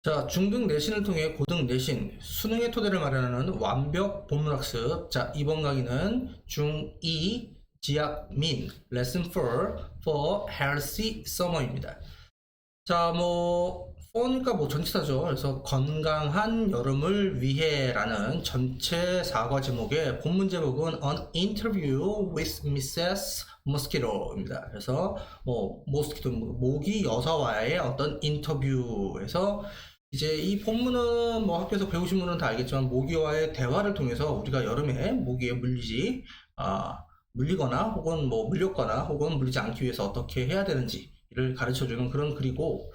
자, 중등 내신을 통해 고등 내신, 수능의 토대를 마련하는 완벽 본문학습. 자, 이번 강의는 중2 지약 민 레슨 4 for healthy summer입니다. 자, for니까 전치사죠. 그래서 건강한 여름을 위해라는 전체 사과 제목의 본문 제목은 An Interview with Mrs. Mosquito입니다. 그래서 모스키토 모기 여사와의 어떤 인터뷰에서 이제 이 본문은 학교에서 배우신 분은 다 알겠지만 모기와의 대화를 통해서 우리가 여름에 모기에 물리거나 혹은 물렸거나 혹은 물리지 않기 위해서 어떻게 해야 되는지를 가르쳐주는 그런 글이고,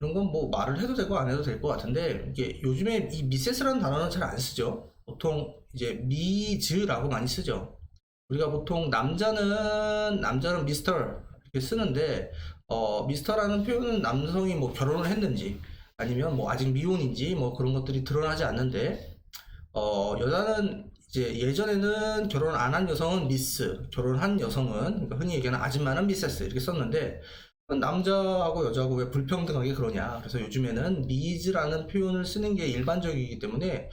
이런 건 말을 해도 되고 안 해도 될 것 같은데, 이게 요즘에 이 미세스라는 단어는 잘 안 쓰죠. 보통 이제 미즈라고 많이 쓰죠. 우리가 보통 남자는 미스터 이렇게 쓰는데, 미스터라는 표현은 남성이 결혼을 했는지 아니면 아직 미혼인지 그런 것들이 드러나지 않는데, 여자는 이제 예전에는 결혼 안 한 여성은 미스, 결혼한 여성은, 그러니까 흔히 얘기하는 아줌마는 미세스 이렇게 썼는데, 남자하고 여자하고 왜 불평등하게 그러냐. 그래서 요즘에는 미즈라는 표현을 쓰는 게 일반적이기 때문에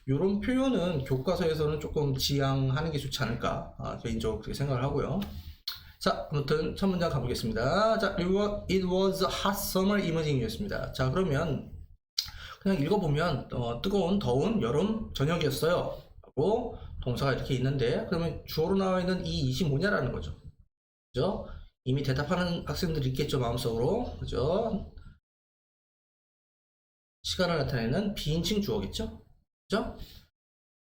이런 표현은 교과서에서는 조금 지양하는 게 좋지 않을까, 개인적으로 그렇게 생각을 하고요. 자, 아무튼 첫 문장 가보겠습니다. 자, it was a hot summer evening이었습니다. 자, 그러면 그냥 읽어보면 뜨거운 더운 여름 저녁이었어요 라고 동사가 이렇게 있는데, 그러면 주어로 나와 있는 이 이시 뭐냐라는 거죠. 그죠? 이미 대답하는 학생들이 있겠죠, 마음속으로. 그죠? 시간을 나타내는 비인칭 주어겠죠? 그죠?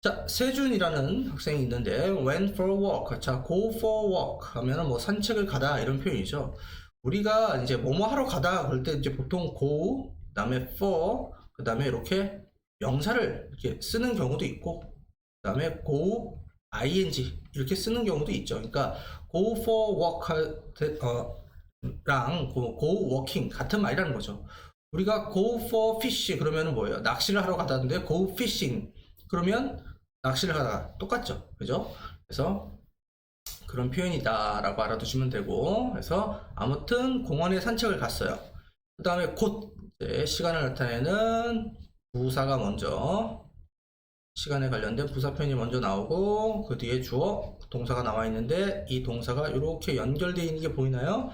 자, 세준이라는 학생이 있는데 went for a walk. 자, go for a walk 하면은 산책을 가다 이런 표현이죠. 우리가 이제 뭐뭐 하러 가다 그럴 때 이제 보통 go, 그다음에 for, 그다음에 이렇게 명사를 이렇게 쓰는 경우도 있고, 그다음에 go, ing 이렇게 쓰는 경우도 있죠. 그러니까 go for walk 랑 go walking 같은 말이라는 거죠. 우리가 go for fish 그러면은 뭐예요? 낚시를 하러 가다는데 go fishing 그러면 낚시를 하다가 똑같죠. 그죠? 그래서 그런 표현이다 라고 알아두시면 되고, 그래서 아무튼 공원에 산책을 갔어요. 그 다음에 곧 이제 시간을 나타내는 부사가 먼저, 시간에 관련된 부사 표현이 먼저 나오고 그 뒤에 주어 동사가 나와 있는데, 이 동사가 이렇게 연결되어 있는 게 보이나요?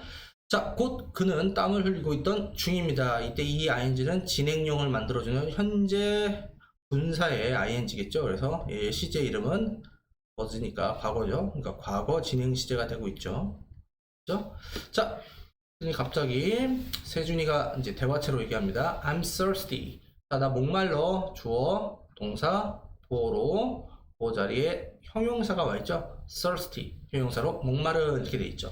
자, 곧 그는 땀을 흘리고 있던 중입니다. 이때 이 ing는 진행형을 만들어주는 현재 분사의 ing겠죠. 그래서 시제 이름은 was니까 과거죠. 그러니까 과거 진행 시제가 되고 있죠. 그죠? 자, 갑자기 세준이가 이제 대화체로 얘기합니다. I'm thirsty. 자, 나 목말라. 주어, 동사, 보어로 그 자리에 형용사가 와 있죠. thirsty. 형용사로 목마른 이렇게 돼 있죠.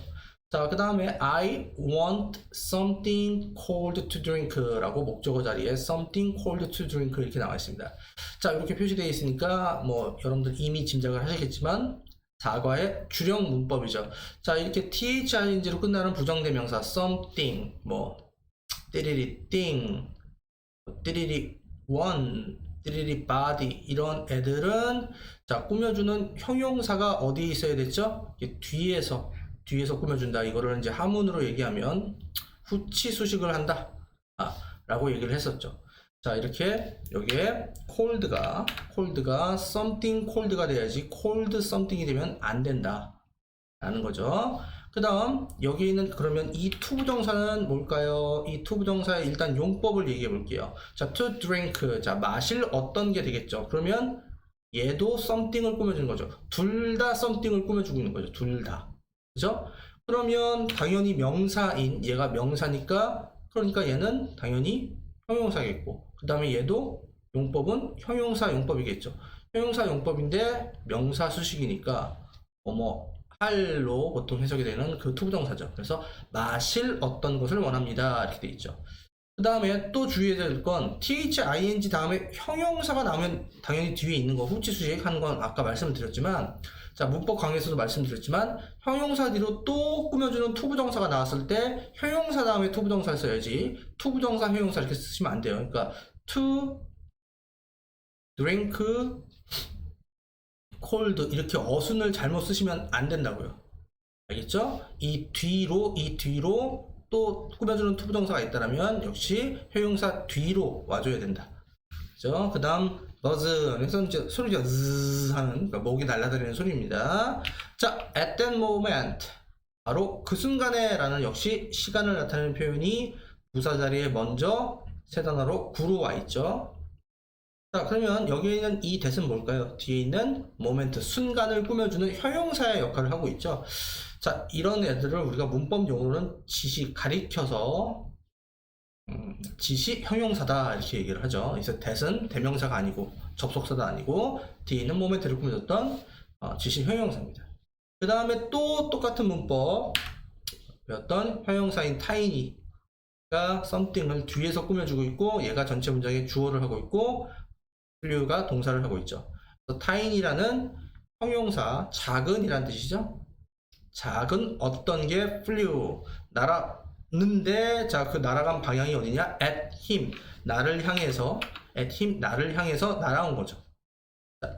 자, 그 다음에 I want something cold to drink 라고 목적어 자리에 something cold to drink 이렇게 나와 있습니다. 자, 이렇게 표시되어 있으니까 여러분들 이미 짐작을 하시겠지만 사과의 주령 문법이죠. 자, 이렇게 thing로 끝나는 부정대명사 something, 띠리리 thing, 띠리리 one, 띠리리 body 이런 애들은 자, 꾸며주는 형용사가 어디에 있어야 됐죠? 뒤에서 꾸며준다. 이거를 이제 하문으로 얘기하면 후치 수식을 한다 라고 얘기를 했었죠. 자, 이렇게 여기에 cold가 something cold가 돼야지 cold something이 되면 안 된다 라는 거죠. 그 다음 여기 있는 그러면 이 to 부정사는 뭘까요? 이 to 부정사의 일단 용법을 얘기해 볼게요. 자, to drink, 자, 마실 어떤 게 되겠죠. 그러면 얘도 something을 꾸며주는 거죠. 둘 다 something을 꾸며주고 있는 거죠. 둘 다. 그죠? 그러면 당연히 명사인 얘가 명사니까, 그러니까 얘는 당연히 형용사겠고, 그 다음에 얘도 용법은 형용사 용법이겠죠. 형용사 용법인데 명사 수식이니까 할로 보통 해석이 되는 그 투부정사죠. 그래서 마실 어떤 것을 원합니다 이렇게 돼 있죠. 그 다음에 또 주의해야 될 건 thing 다음에 형용사가 나오면 당연히 뒤에 있는 거 후치 수식 하는 건 아까 말씀드렸지만, 자, 문법 강의에서도 말씀드렸지만 형용사 뒤로 또 꾸며주는 투부정사가 나왔을 때 형용사 다음에 투부정사를 써야지 투부정사 형용사 이렇게 쓰시면 안 돼요. 그러니까 to drink cold 이렇게 어순을 잘못 쓰시면 안 된다고요. 알겠죠? 이 뒤로 또 꾸며주는 투부정사가 있다면 역시 형용사 뒤로 와줘야 된다. 그죠? 그 다음 buzz 그래서 이제 소리가 zzz 하는 그러니까 목이 날아다니는 소리입니다. 자, at that moment 바로 그 순간에 라는 역시 시간을 나타내는 표현이 부사 자리에 먼저 세 단어로 구로 와 있죠. 자, 그러면 여기에 있는 이 that은 뭘까요? 뒤에 있는 moment, 순간을 꾸며주는 형용사의 역할을 하고 있죠. 자, 이런 애들을 우리가 문법 용어로는 지시 가리켜서 지시 형용사다 이렇게 얘기를 하죠. 그래서 that은 대명사가 아니고 접속사도 아니고 뒤에 있는 moment를 꾸며줬던 지시 형용사입니다. 그 다음에 또 똑같은 문법 배웠던 형용사인 tiny가 something을 뒤에서 꾸며주고 있고 얘가 전체 문장의 주어를 하고 있고 flu가 동사를 하고 있죠. tiny라는 형용사 작은이란 뜻이죠. 작은 어떤 게 flew 날았는데 자 그 날아간 방향이 어디냐? at him 나를 향해서 at him 나를 향해서 날아온 거죠.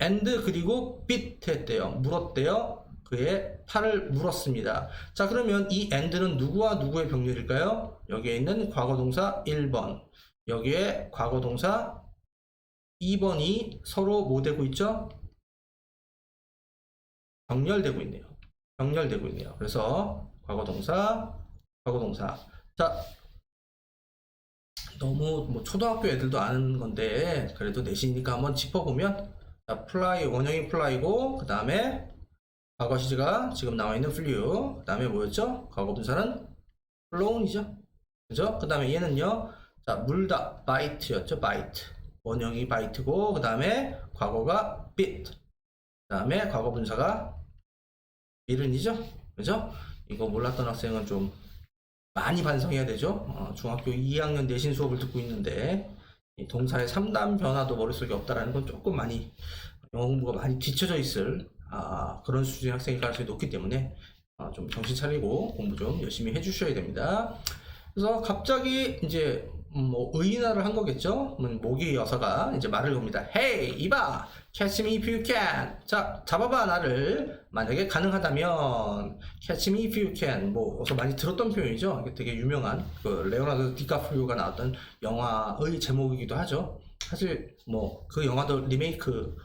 and 그리고 bit 했대요. 물었대요. 그의 팔을 물었습니다. 자, 그러면 이 and는 누구와 누구의 병렬일까요? 여기에 있는 과거동사 1번 여기에 과거동사 2번이 서로 뭐 되고 있죠? 병렬되고 있네요. 병렬되고 있네요. 그래서 과거동사. 자, 너무 뭐 초등학교 애들도 아는 건데 그래도 내시니까 한번 짚어보면 자, fly 원형이 fly고 그 다음에 과거 시제가 지금 나와 있는 flew 그 다음에 뭐였죠? 과거 분사는 flown이죠. 그죠? 그 다음에 얘는요. 자, 물다 bite였죠. bite 원형이 bite고 그 다음에 과거가 bit 그 다음에 과거 분사가 bitten 그죠? 이거 몰랐던 학생은 좀 많이 반성해야 되죠. 중학교 2학년 내신 수업을 듣고 있는데 이 동사의 3단 변화도 머릿속에 없다라는 건 조금 많이 영어 공부가 많이 뒤쳐져 있을 그런 수준의 학생일 가능성이 높기 때문에 좀 정신 차리고 공부 좀 열심히 해주셔야 됩니다. 그래서 갑자기 이제 뭐 의인화를 한 거겠죠. 모기 여사가 이제 말을 겁니다. Hey, 이봐, catch me if you can. 자, 잡아봐 나를. 만약에 가능하다면 catch me if you can. 뭐 어서 많이 들었던 표현이죠. 되게 유명한 그 레오나르도 디카프리오가 나왔던 영화의 제목이기도 하죠. 사실 뭐 그 영화도 리메이크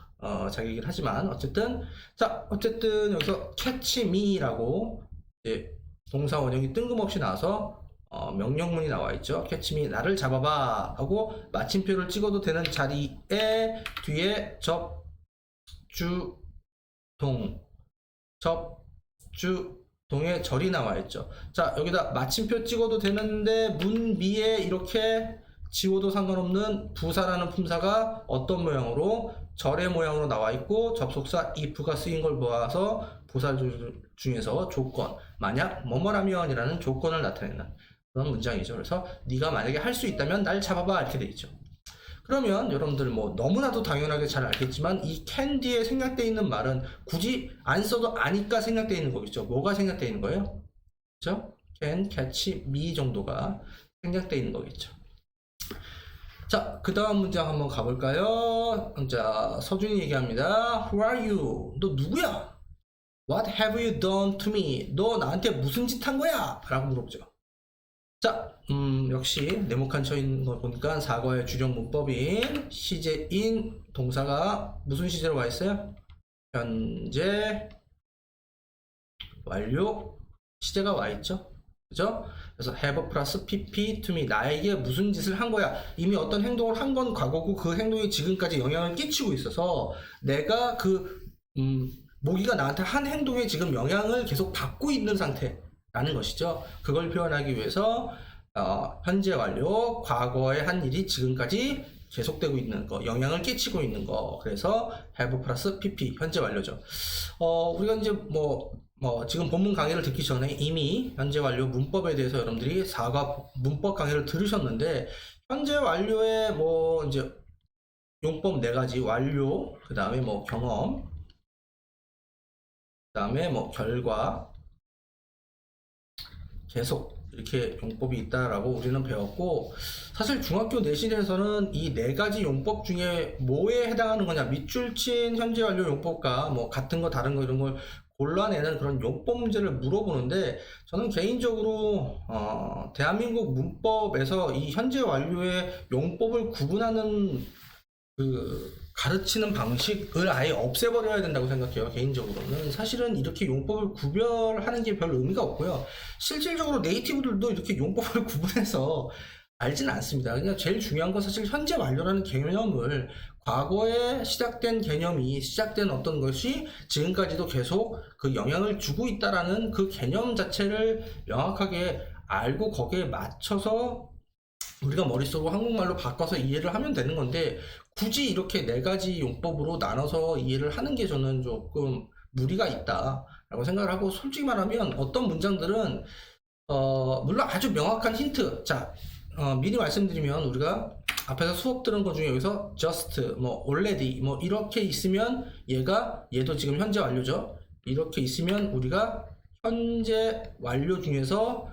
자기이긴 하지만 어쨌든 여기서 catch me라고 이제 동사 원형이 뜬금없이 나와서 명령문이 나와 있죠. catch me 나를 잡아봐 하고 마침표를 찍어도 되는 자리에 뒤에 접주동의 절이 나와 있죠. 자, 여기다 마침표 찍어도 되는데 문미에 이렇게 지워도 상관없는 부사라는 품사가 어떤 모양으로 절의 모양으로 나와 있고 접속사 if가 쓰인 걸 보아서 부사 중에서 조건 만약 뭐뭐라면 이라는 조건을 나타내는 그런 문장이죠. 그래서 네가 만약에 할 수 있다면 날 잡아봐 이렇게 돼 있죠. 그러면 여러분들 뭐 너무나도 당연하게 잘 알겠지만 이 can 뒤에 생략되어 있는 말은 굳이 안 써도 아니까 생략되어 있는 거겠죠. 뭐가 생략되어 있는 거예요? 그렇죠? can, catch, me 정도가 생략되어 있는 거겠죠. 자, 그 다음 문장 한번 가볼까요? 자, 서준이 얘기합니다. Who are you? 너 누구야? What have you done to me? 너 나한테 무슨 짓 한 거야? 라고 물어보죠. 자, 역시 네모칸 쳐있는 거 보니까 사과의 주력 문법인 시제인 동사가 무슨 시제로 와 있어요? 현재 완료 시제가 와 있죠. 그죠? 그래서 have 플러스 pp to me 나에게 무슨 짓을 한 거야. 이미 어떤 행동을 한 건 과거고 그 행동이 지금까지 영향을 끼치고 있어서 내가 모기가 나한테 한 행동에 지금 영향을 계속 받고 있는 상태라는 것이죠. 그걸 표현하기 위해서 현재 완료 과거에 한 일이 지금까지 계속되고 있는 거, 영향을 끼치고 있는 거. 그래서 have 플러스 pp 현재 완료죠. 우리가 이제 지금 본문 강의를 듣기 전에 이미 현재 완료 문법에 대해서 여러분들이 사과 문법 강의를 들으셨는데 현재 완료에 이제 용법 4가지 완료, 그 다음에 경험, 그 다음에 결과, 계속 이렇게 용법이 있다라고 우리는 배웠고, 사실 중학교 내신에서는 이 네 가지 용법 중에 뭐에 해당하는 거냐, 밑줄친 현재 완료 용법과 뭐 같은 거 다른 거 이런 걸 골라내는 그런 용법 문제를 물어보는데, 저는 개인적으로 대한민국 문법에서 이 현재 완료의 용법을 구분하는 그 가르치는 방식을 아예 없애버려야 된다고 생각해요. 개인적으로는 사실은 이렇게 용법을 구별하는 게 별 의미가 없고요. 실질적으로 네이티브들도 이렇게 용법을 구분해서 알지는 않습니다. 그냥 제일 중요한 건 사실 현재 완료라는 개념을, 과거에 시작된 개념이, 시작된 어떤 것이 지금까지도 계속 그 영향을 주고 있다라는 그 개념 자체를 명확하게 알고 거기에 맞춰서 우리가 머릿속으로 한국말로 바꿔서 이해를 하면 되는 건데, 굳이 이렇게 네 가지 용법으로 나눠서 이해를 하는 게 저는 조금 무리가 있다라고 생각을 하고, 솔직히 말하면 어떤 문장들은 물론 아주 명확한 힌트, 자 미리 말씀드리면, 우리가 앞에서 수업 들은 것 중에 여기서 just, 뭐 already 뭐 이렇게 있으면 얘도 지금 현재 완료죠. 이렇게 있으면 우리가 현재 완료 중에서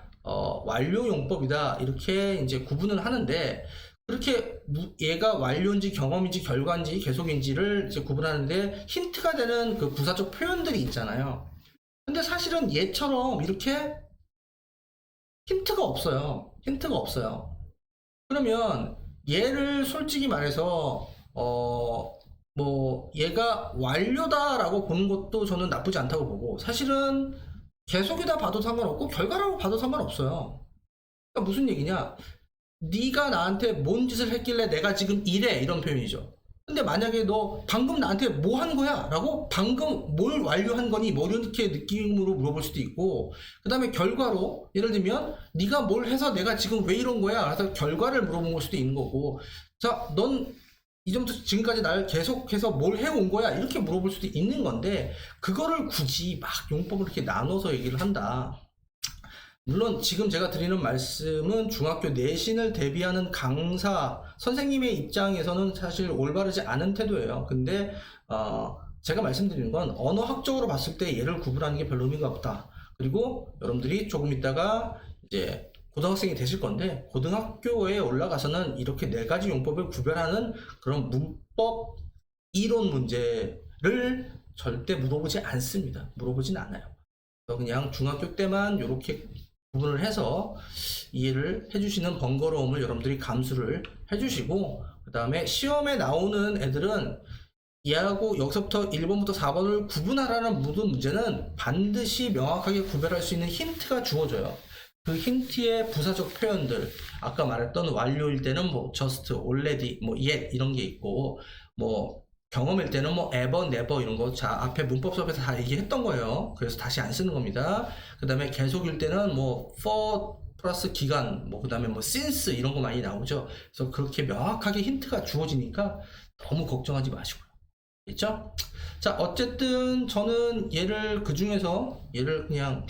완료 용법이다 이렇게 이제 구분을 하는데, 그렇게 얘가 완료인지 경험인지 결과인지 계속인지를 이제 구분하는데 힌트가 되는 그 부사적 표현들이 있잖아요. 근데 사실은 얘처럼 이렇게 힌트가 없어요. 힌트가 없어요. 그러면 얘를 솔직히 말해서 뭐 얘가 완료다라고 보는 것도 저는 나쁘지 않다고 보고, 사실은 계속이다 봐도 상관없고 결과라고 봐도 상관없어요. 그러니까 무슨 얘기냐, 네가 나한테 뭔 짓을 했길래 내가 지금 이래, 이런 표현이죠. 근데 만약에 너 방금 나한테 뭐 한 거야? 라고 방금 뭘 완료한 거니? 뭐 이렇게 느낌으로 물어볼 수도 있고, 그 다음에 결과로 예를 들면 네가 뭘 해서 내가 지금 왜 이런 거야? 그래서 결과를 물어본 걸 수도 있는 거고, 자, 넌 이전부터 지금까지 날 계속해서 뭘 해온 거야? 이렇게 물어볼 수도 있는 건데, 그거를 굳이 막 용법을 이렇게 나눠서 얘기를 한다. 물론 지금 제가 드리는 말씀은 중학교 내신을 대비하는 강사 선생님의 입장에서는 사실 올바르지 않은 태도예요. 근데 제가 말씀드리는 건 언어학적으로 봤을 때 얘를 구분하는 게 별 의미가 없다. 그리고 여러분들이 조금 있다가 이제 고등학생이 되실 건데, 고등학교에 올라가서는 이렇게 네 가지 용법을 구별하는 그런 문법 이론 문제를 절대 물어보지 않습니다. 물어보진 않아요. 그냥 중학교 때만 이렇게 구분을 해서 이해를 해주시는 번거로움을 여러분들이 감수를 해주시고, 그 다음에 시험에 나오는 애들은 얘하고 여기서부터 1번부터 4번을 구분하라는 모든 문제는 반드시 명확하게 구별할 수 있는 힌트가 주어져요. 그 힌트의 부사적 표현들, 아까 말했던 완료일 때는 뭐 just, already, 뭐 yet 이런 게 있고, 뭐 경험일 때는 뭐 ever, never 이런 거, 자 앞에 문법 수업에서 다 얘기했던 거예요. 그래서 다시 안 쓰는 겁니다. 그 다음에 계속일 때는 뭐 for 플러스 기간, 뭐 그 다음에 뭐 since 이런 거 많이 나오죠. 그래서 그렇게 명확하게 힌트가 주어지니까 너무 걱정하지 마시고요. 있죠? 자, 어쨌든 저는 얘를 그 중에서 얘를 그냥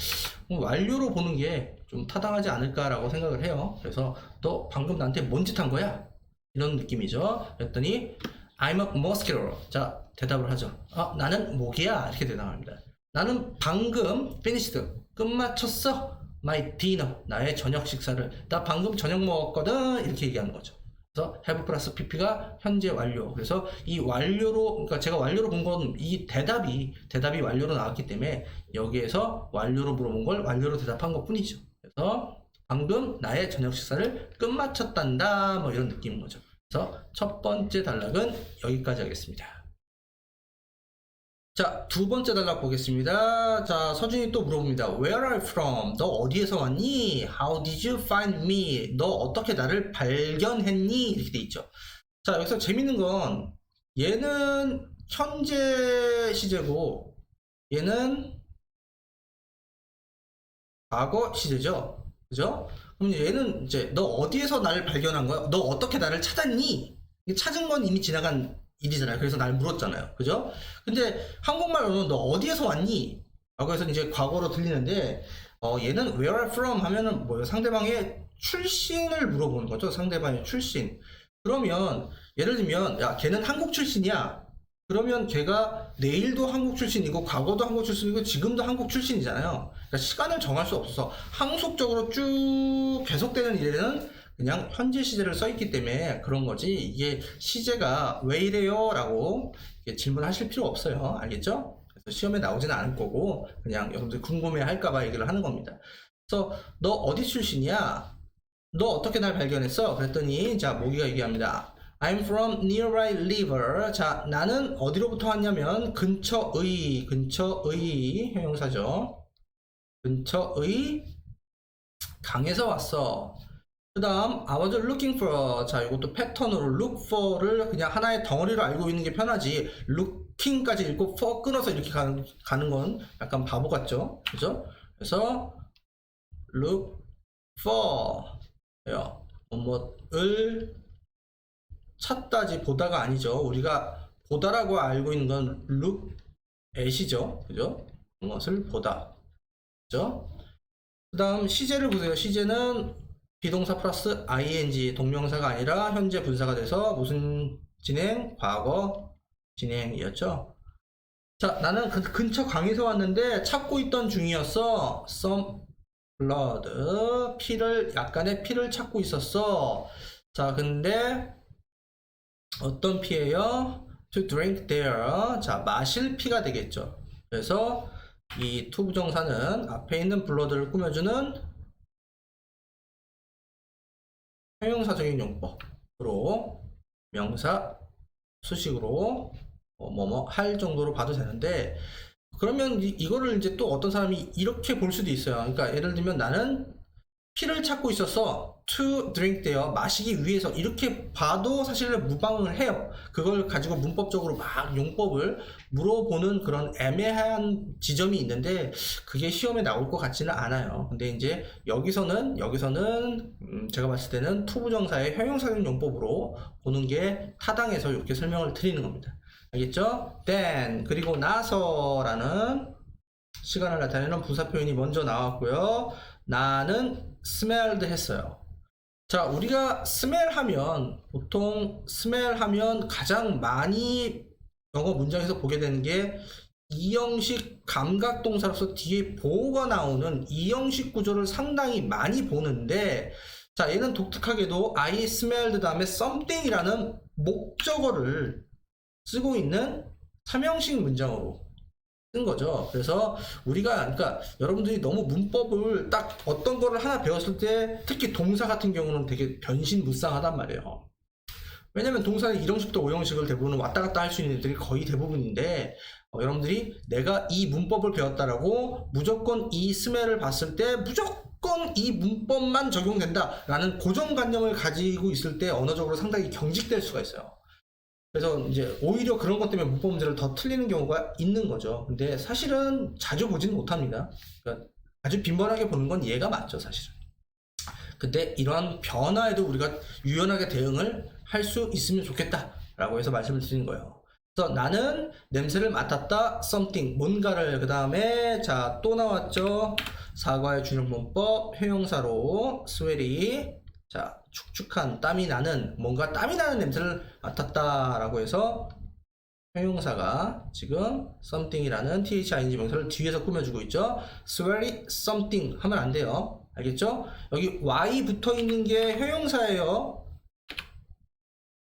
완료로 보는 게 좀 타당하지 않을까라고 생각을 해요. 그래서 너 방금 나한테 뭔 짓 한 거야? 이런 느낌이죠. 그랬더니 I'm a mosquito. 자, 대답을 하죠. 나는 모기야. 이렇게 대답합니다. 나는 방금 finished. 끝마쳤어. My dinner. 나의 저녁 식사를. 나 방금 저녁 먹었거든. 이렇게 얘기하는 거죠. 그래서 have 플러스 pp가 현재 완료. 그래서 이 완료로, 그러니까 제가 완료로 본 건 이 대답이 완료로 나왔기 때문에 여기에서 완료로 물어본 걸 완료로 대답한 것 뿐이죠. 그래서 방금 나의 저녁 식사를 끝마쳤단다. 뭐 이런 느낌인 거죠. 그래서 첫 번째 단락은 여기까지 하겠습니다. 자, 두 번째 단락 보겠습니다. 자, 서준이 또 물어봅니다. Where are you from? 너 어디에서 왔니? How did you find me? 너 어떻게 나를 발견했니? 이렇게 돼 있죠. 자, 여기서 재밌는 건 얘는 현재 시제고 얘는 과거 시제죠. 그죠? 그럼 얘는 이제 너 어디에서 나를 발견한 거야? 너 어떻게 나를 찾았니? 찾은 건 이미 지나간 일이잖아요. 그래서 날 물었잖아요. 그죠? 근데 한국말로는 너 어디에서 왔니? 라고 해서 이제 과거로 들리는데, 얘는 where are you from 하면은 뭐예요? 상대방의 출신을 물어보는 거죠. 상대방의 출신. 그러면 예를 들면 야, 걔는 한국 출신이야. 그러면 걔가 내일도 한국 출신이고 과거도 한국 출신이고 지금도 한국 출신이잖아요. 그러니까 시간을 정할 수 없어서 항속적으로 쭉 계속되는 일에는 그냥 현재 시제를 써있기 때문에 그런 거지, 이게 시제가 왜 이래요? 라고 질문하실 필요 없어요. 알겠죠? 그래서 시험에 나오지는 않을 거고 그냥 여러분들 궁금해 할까봐 얘기를 하는 겁니다. 그래서 너 어디 출신이야? 너 어떻게 날 발견했어? 그랬더니 자, 모기가 얘기합니다. I'm from nearby river. 자, 나는 어디로부터 왔냐면 근처의 형용사죠. 근처의 강에서 왔어. 그 다음 I was looking for. 자, 이것도 패턴으로 look for를 그냥 하나의 덩어리로 알고 있는 게 편하지 looking까지 읽고 for 끊어서 이렇게 가는 건 약간 바보 같죠? 그죠? 그래서 look for 뭐뭐을 찾다지 보다가 아니죠. 우리가 보다라고 알고 있는 건 look at이죠. 그죠? 무엇을 보다. 그죠? 그 다음 시제를 보세요. 시제는 비동사 플러스 ing 동명사가 아니라 현재 분사가 돼서 무슨 진행? 과거 진행이었죠. 자, 나는 근처 강에서 왔는데 찾고 있던 중이었어. some blood. 약간의 피를 찾고 있었어. 자, 근데 어떤 피예요? to drink there. 자, 마실 피가 되겠죠. 그래서 이 to 부정사는 앞에 있는 blood를 꾸며주는 형용사적인 용법으로 명사 수식으로 뭐뭐 할 정도로 봐도 되는데, 그러면 이거를 이제 또 어떤 사람이 이렇게 볼 수도 있어요. 그러니까 예를 들면 나는 피를 찾고 있었어. to drink there. 마시기 위해서. 이렇게 봐도 사실은 무방을 해요. 그걸 가지고 문법적으로 막 용법을 물어보는 그런 애매한 지점이 있는데 그게 시험에 나올 것 같지는 않아요. 근데 이제 여기서는 제가 봤을 때는 to 부정사의 형용사적 용법으로 보는 게 타당해서 이렇게 설명을 드리는 겁니다. 알겠죠? then 그리고 나서라는 시간을 나타내는 부사 표현이 먼저 나왔고요. 나는 smelled 했어요. 자, 우리가 smell 하면 보통 smell 하면 가장 많이 영어 문장에서 보게 되는 게 이형식 감각동사로서 뒤에 보호가 나오는 이형식 구조를 상당히 많이 보는데, 자, 얘는 독특하게도 I smelled 다음에 something이라는 목적어를 쓰고 있는 3형식 문장으로 쓴 거죠. 그래서 우리가, 그러니까 여러분들이 너무 문법을 딱 어떤 거를 하나 배웠을 때 특히 동사 같은 경우는 되게 변신무쌍하단 말이에요. 왜냐면 동사는 1형식부터 5형식을 대부분 왔다 갔다 할 수 있는 애들이 거의 대부분인데, 여러분들이 내가 이 문법을 배웠다라고 무조건 이 스멜을 봤을 때 무조건 이 문법만 적용된다 라는 고정관념을 가지고 있을 때 언어적으로 상당히 경직될 수가 있어요. 그래서 이제 오히려 그런 것 때문에 문법 문제를 더 틀리는 경우가 있는 거죠. 근데 사실은 자주 보지는 못합니다. 그러니까 아주 빈번하게 보는 건 얘가 맞죠, 사실은. 근데 이러한 변화에도 우리가 유연하게 대응을 할 수 있으면 좋겠다라고 해서 말씀을 드린 거예요. 그래서 나는 냄새를 맡았다, something, 뭔가를. 그 다음에 자, 또 나왔죠. 사과의 준용문법, 형용사로 sweaty. 자, 축축한, 땀이 나는, 뭔가 땀이 나는 냄새를 맡았다라고 해서 형용사가 지금 something이라는 thing 명사를 뒤에서 꾸며주고 있죠. sweaty something 하면 안 돼요. 알겠죠? 여기 y 붙어 있는 게 형용사예요.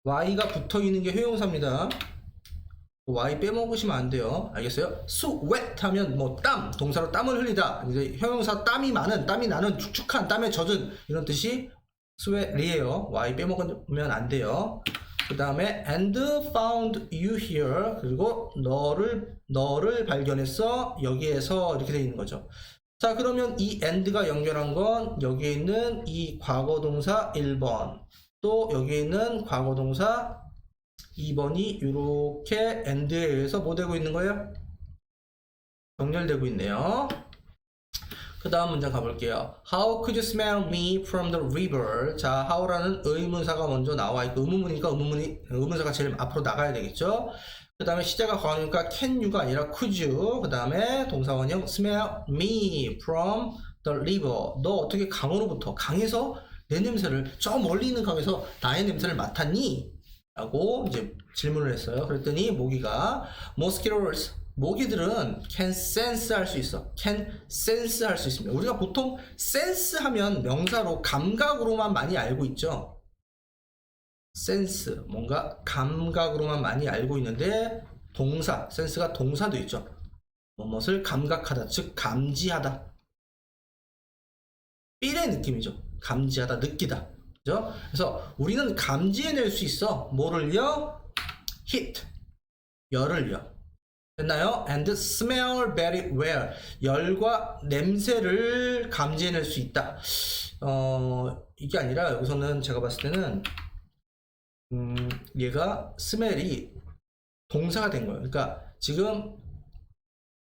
y가 붙어 있는 게 형용사입니다. y 빼먹으시면 안 돼요. 알겠어요? sweat 하면 뭐 땀, 동사로 땀을 흘리다. 이제 형용사 땀이 많은, 땀이 나는, 축축한, 땀에 젖은 이런 뜻이 sweat이에요. y 빼먹으면 안 돼요. 그 다음에 and found you here. 그리고 너를 발견했어. 여기에서 이렇게 되어 있는 거죠. 자, 그러면 이 and가 연결한 건 여기에 있는 이 과거동사 1번, 또 여기에 있는 과거동사 2번이 이렇게 and에 의해서 뭐 되고 있는 거예요? 연결되고 있네요. 그 다음 문장 가볼게요. How could you smell me from the river? 자, how라는 의문사가 먼저 나와 있고, 의문문이니까 의문사가 제일 앞으로 나가야 되겠죠. 그 다음에 시제가 과거니까 can you가 아니라 could you. 그 다음에 동사원형 smell me from the river. 너 어떻게 강으로부터, 강에서 내 냄새를, 저 멀리 있는 강에서 나의 냄새를 맡았니? 라고 이제 질문을 했어요. 그랬더니 모기가 mosquitoes, 모기들은 can sense 할 수 있어. can sense 할 수 있습니다. 우리가 보통 sense 하면 명사로 감각으로만 많이 알고 있죠. sense, 뭔가 감각으로만 많이 알고 있는데 동사, sense가 동사도 있죠. 무엇을 감각하다, 즉 감지하다. 필의 느낌이죠. 감지하다, 느끼다. 그죠? 그래서 우리는 감지해낼 수 있어. 뭐를요? heat, 열을요. 됐나요? and smell very well, 열과 냄새를 감지해낼 수 있다. 이게 아니라 여기서는 제가 봤을 때는 얘가 smell이 동사가 된 거예요. 그러니까 지금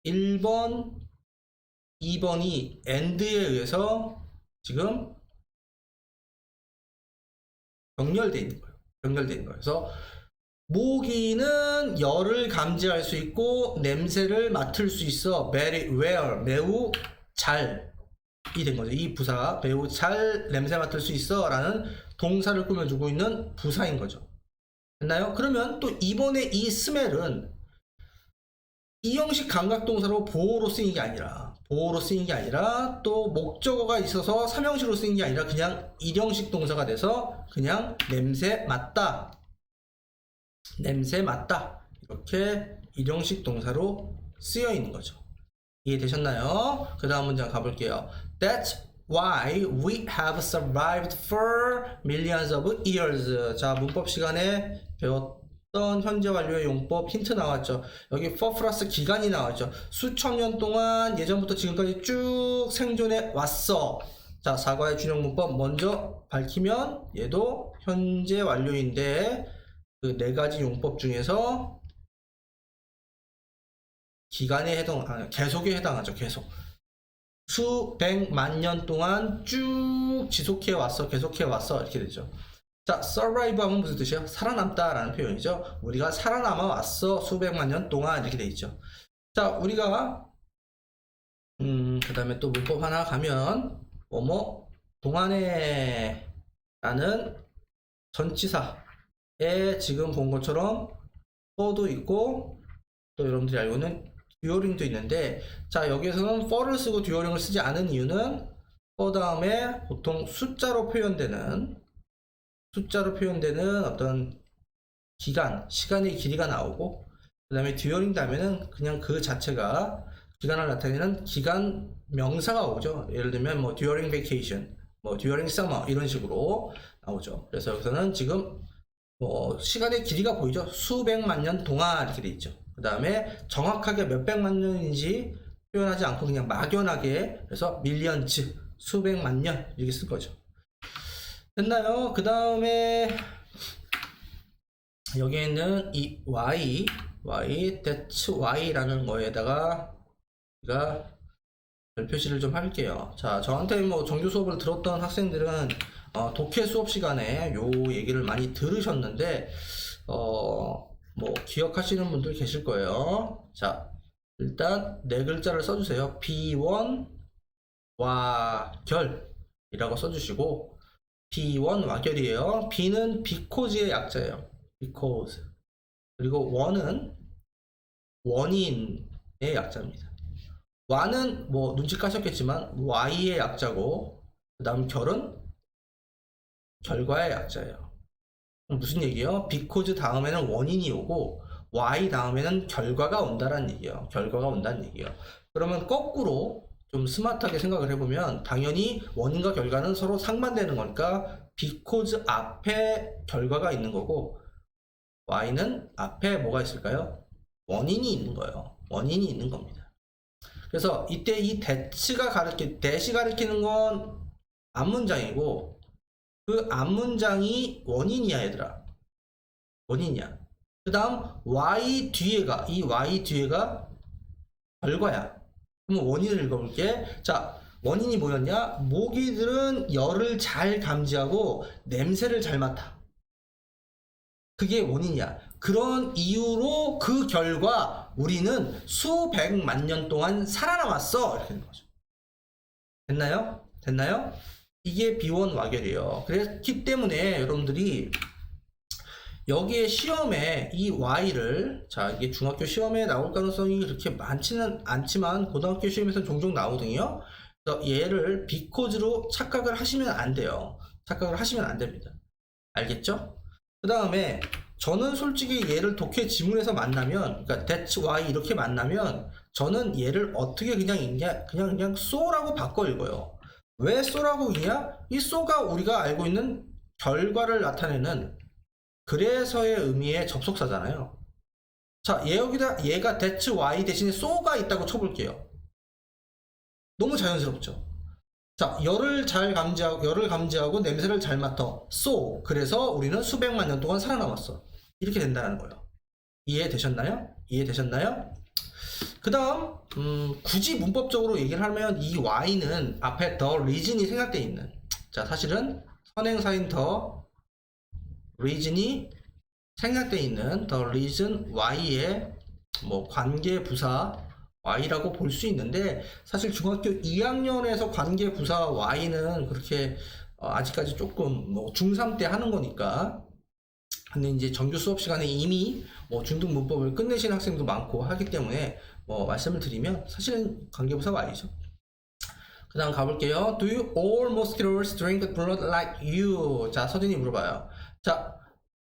1번, 2번이 and에 의해서 지금 병렬되어 있는 거예요. 병렬되어 있는 거예요. 그래서 모기는 열을 감지할 수 있고 냄새를 맡을 수 있어. very well, 매우 잘이 된 거죠. 이 부사, 매우 잘 냄새 맡을 수 있어 라는 동사를 꾸며주고 있는 부사인 거죠. 됐나요? 그러면 또 이번에 이 smell은 이 형식 감각동사로 보호로 쓰이는 게 아니라, 또 목적어가 있어서 삼형식으로 쓰이는 게 아니라 그냥 일형식 동사가 돼서 그냥 냄새 맡다, 이렇게 일형식 동사로 쓰여 있는 거죠. 이해되셨나요? 그 다음 문장 가볼게요. That's why we have survived for millions of years. 자, 문법 시간에 배웠던 현재 완료의 용법 힌트 나왔죠. 여기 for 플러스 기간이 나왔죠. 수천 년 동안 예전부터 지금까지 쭉 생존해 왔어. 자, 사과의 준용 문법 먼저 밝히면 얘도 현재 완료인데 그 네 가지 용법 중에서 기간에 계속에 해당하죠. 계속. 수백만 년 동안 쭉 지속해 왔어, 계속해 왔어 이렇게 되죠. 자, survive 하면 무슨 뜻이에요? 살아남다 라는 표현이죠. 우리가 살아남아 왔어 수백만 년 동안 이렇게 돼 있죠. 자, 우리가 그 다음에 또 문법 하나 가면 동안에 라는 전치사에 지금 본 것처럼 for도 있고 또 여러분들이 알고 있는 듀어링도 있는데, 자, 여기에서는 for를 쓰고 듀어링을 쓰지 않은 이유는 for 다음에 보통 숫자로 표현되는 어떤 기간, 시간의 길이가 나오고, 그 다음에 듀어링 다음에는 그냥 그 자체가 기간을 나타내는 기간 명사가 오죠. 예를 들면 뭐 during vacation, 뭐 during summer 이런 식으로 나오죠. 그래서 여기서는 지금 뭐 시간의 길이가 보이죠. 수백만 년 동안 이렇게 돼 있죠. 그 다음에 정확하게 몇백만 년인지 표현하지 않고 그냥 막연하게, 그래서 millions, 수백만 년 이렇게 쓸 거죠. 됐나요? 그 다음에 여기에 있는 이 y, that's y라는 거에다가 제가 별 표시를 좀 할게요. 자, 저한테 뭐 정규 수업을 들었던 학생들은 독해 수업 시간에 요 얘기를 많이 들으셨는데 뭐 기억하시는 분들 계실 거예요. 자, 일단 네 글자를 써주세요. B1 와결이라고 써주시고, B1 와결이에요. B는 because의 약자예요. because. 그리고 원은 원인의 약자입니다. 와는 뭐 눈치 까셨겠지만 Y의 약자고, 그 다음 결은 결과의 약자예요. 무슨 얘기예요? because 다음에는 원인이 오고 Y 다음에는 결과가 온다는 얘기예요. 결과가 온다는 얘기예요. 그러면 거꾸로 좀 스마트하게 생각을 해보면 당연히 원인과 결과는 서로 상반되는 거니까 because 앞에 결과가 있는 거고 Y는 앞에 뭐가 있을까요? 원인이 있는 거예요. 원인이 있는 겁니다. 그래서 이때 이 that이 가리키는 건 앞문장이고, 그 앞문장이 원인이야 얘들아. 원인이야. 그 다음 y 뒤에가 결과야. 그럼 원인을 읽어볼게. 자, 원인이 뭐였냐? 모기들은 열을 잘 감지하고 냄새를 잘 맡아. 그게 원인이야. 그런 이유로 그 결과 우리는 수백만 년 동안 살아남았어. 이렇게 되는 거죠. 됐나요? 이게 B1 와결이에요. 그렇기 때문에 여러분들이 여기에 시험에 이 y를, 자, 이게 중학교 시험에 나올 가능성이 그렇게 많지는 않지만 고등학교 시험에서 종종 나오거든요. 그래서 얘를 because로 착각을 하시면 안 돼요. 착각을 하시면 안 됩니다. 알겠죠? 그 다음에 저는 솔직히 얘를 독해 지문에서 만나면, 그러니까 that's why 이렇게 만나면 저는 얘를 어떻게 그냥 읽냐, 그냥 so라고 바꿔 읽어요. 왜 so라고 읽냐? 이 so가 우리가 알고 있는 결과를 나타내는 그래서의 의미의 접속사잖아요. 자, 여기다 얘가 that's why 대신에 so가 있다고 쳐볼게요. 너무 자연스럽죠? 자, 열을 감지하고 냄새를 잘 맡아. so. 그래서 우리는 수백만 년 동안 살아남았어. 이렇게 된다는 거예요. 이해되셨나요? 이해되셨나요? 그 다음, 굳이 문법적으로 얘기를 하면 이 y는 앞에 the reason이 생략되어 있는. 자, 사실은 선행사인 the reason이 생략되어 있는 the reason y의 뭐 관계부사 y라고 볼 수 있는데, 사실 중학교 2학년에서 관계부사 y는 그렇게 아직까지 조금 뭐 중3 때 하는 거니까. 근데 이제 정규 수업 시간에 이미 뭐 중등 문법을 끝내신 학생도 많고 하기 때문에 뭐 말씀을 드리면 사실은 관계부사 y죠. 그 다음 가볼게요. Do you all mosquitoes drink blood like you? 자, 서준이 물어봐요. 자,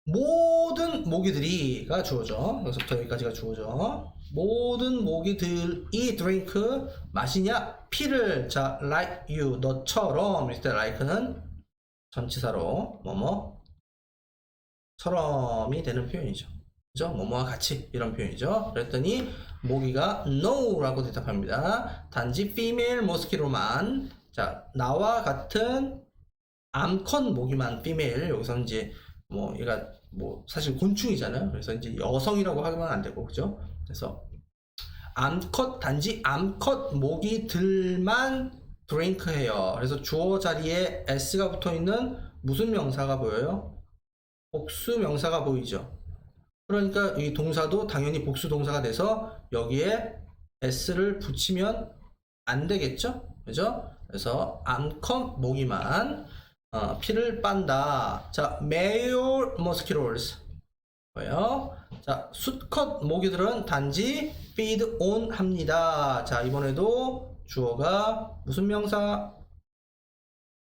모든 모기들이가 주어져. 여기서부터 여기까지가 주어져. 모든 모기들이 drink 마시냐? 피를. 자, like you, 너처럼. 이때 like는 전치사로 뭐뭐 처럼이 되는 표현이죠. 그죠? 뭐뭐와 같이 이런 표현이죠. 그랬더니 모기가 no라고 대답합니다. 단지 female mosquito만, 자, 나와 같은 암컷 모기만 female. 여기서 이제 뭐 얘가 뭐 사실 곤충이잖아요. 그래서 이제 여성이라고 하면 안 되고, 그죠? 그래서 단지 암컷 모기들만 drink 해요. 그래서 주어 자리에 s가 붙어 있는 무슨 명사가 보여요? 복수 명사가 보이죠. 그러니까 이 동사도 당연히 복수 동사가 돼서 여기에 s를 붙이면 안 되겠죠? 그죠? 그래서 암컷 모기만 피를 빤다. 자, male mosquitoes 뭐예요? 자, 수컷 모기들은 단지 feed on 합니다. 자, 이번에도 주어가 무슨 명사?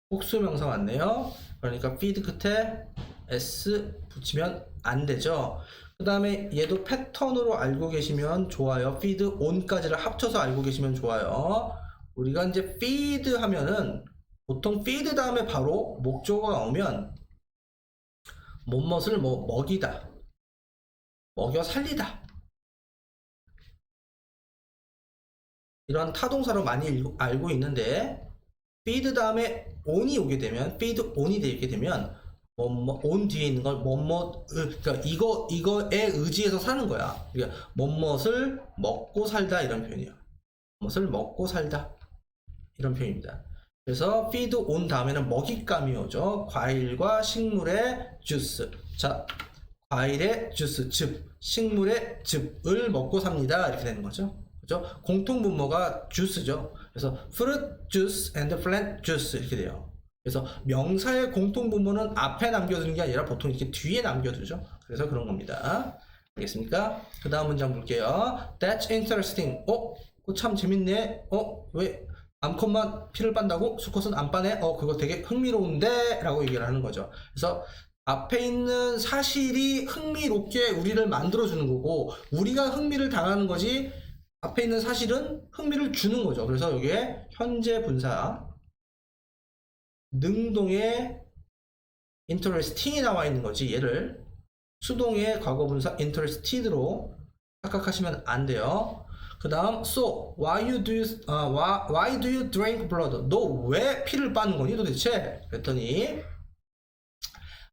복수 명사 맞네요. 그러니까 feed 끝에 s 붙이면 안 되죠. 그 다음에 얘도 패턴으로 알고 계시면 좋아요. feed on까지를 합쳐서 알고 계시면 좋아요. 우리가 이제 feed 하면은 보통 feed 다음에 바로 목적어가 오면 뭐뭇을 뭐 먹이다, 먹여 살리다, 이런 타동사로 많이 알고 있는데, feed 다음에 on이 오게 되면, feed on이 되게 되면 on 뒤에 있는 걸 그러니까 이거에 의지해서 사는 거야. 그러니까 뭐뭇을 먹고 살다 이런 표현이에요. 뭐뭇을 먹고 살다 이런 표현입니다. 그래서 feed on 다음에는 먹잇감이 오죠. 과일과 식물의 주스. 자, 과일의 주스, 즙, 식물의 즙을 먹고 삽니다. 이렇게 되는 거죠. 그죠? 공통 분모가 주스죠. 그래서 fruit juice and plant juice 이렇게 돼요. 그래서 명사의 공통 분모는 앞에 남겨두는 게 아니라 보통 이렇게 뒤에 남겨두죠. 그래서 그런 겁니다. 알겠습니까? 그 다음 문장 볼게요. That's interesting. 그거 참 재밌네. 왜 암컷만 피를 빤다고? 수컷은 안 빠네? 그거 되게 흥미로운데? 라고 얘기를 하는 거죠. 그래서 앞에 있는 사실이 흥미롭게 우리를 만들어주는 거고, 우리가 흥미를 당하는 거지, 앞에 있는 사실은 흥미를 주는 거죠. 그래서 여기에 현재 분사 능동의 interesting이 나와 있는 거지, 얘를 수동의 과거분사 interested로 착각하시면 안 돼요. 그 다음 so why do you drink blood? 너 왜 피를 빠는 거니 도대체? 그랬더니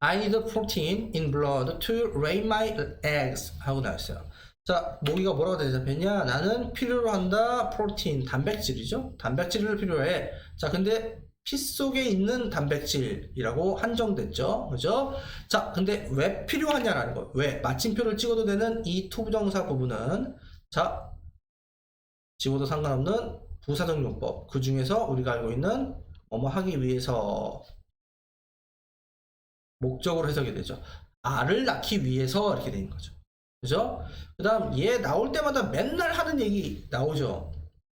I need protein in blood to lay my eggs 하고 나왔어요. 자, 모기가 뭐라고 대답했냐? 나는 필요로 한다 프로틴, 단백질이죠. 단백질을 필요해. 자, 근데 피 속에 있는 단백질이라고 한정됐죠. 그죠? 자, 근데 왜 필요하냐라는 거. 왜? 마침표를 찍어도 되는 이 투부정사 부분은, 자, 지워도 상관없는 부사적 용법. 그 중에서 우리가 알고 있는 뭐뭐 하기 위해서 목적으로 해석이 되죠. 알을 낳기 위해서 이렇게 되는 거죠. 그죠? 그 다음 얘 나올 때마다 맨날 하는 얘기 나오죠.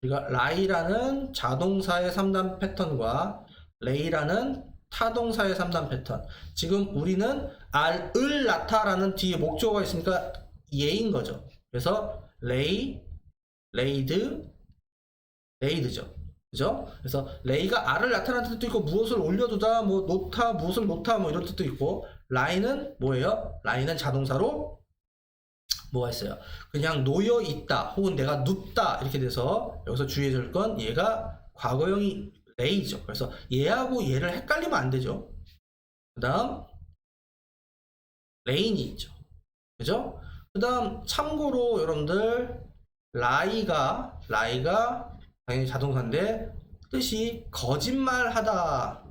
우리가 라이라는 자동사의 3단 패턴과 레이라는 타동사의 3단 패턴. 지금 우리는 알을 낳다라는 뒤에 목적어가 있으니까 얘인 거죠. 그래서 레이, 레이드, 레이드죠. 그죠? 그래서 레이가 알을 나타내는 뜻도 있고 무엇을 올려두다, 뭐 놓다, 무엇을 놓다, 뭐 이런 뜻도 있고, 라이는 뭐예요? 라이는 자동사로 뭐가 있어요? 그냥 놓여 있다 혹은 내가 눕다 이렇게 돼서 여기서 주의해 줄 건 얘가 과거형이 레이죠. 그래서 얘하고 얘를 헷갈리면 안 되죠. 그 다음 레인이 있죠. 그죠? 그 다음 참고로 여러분들 라이가 당연히 자동사인데 뜻이 거짓말하다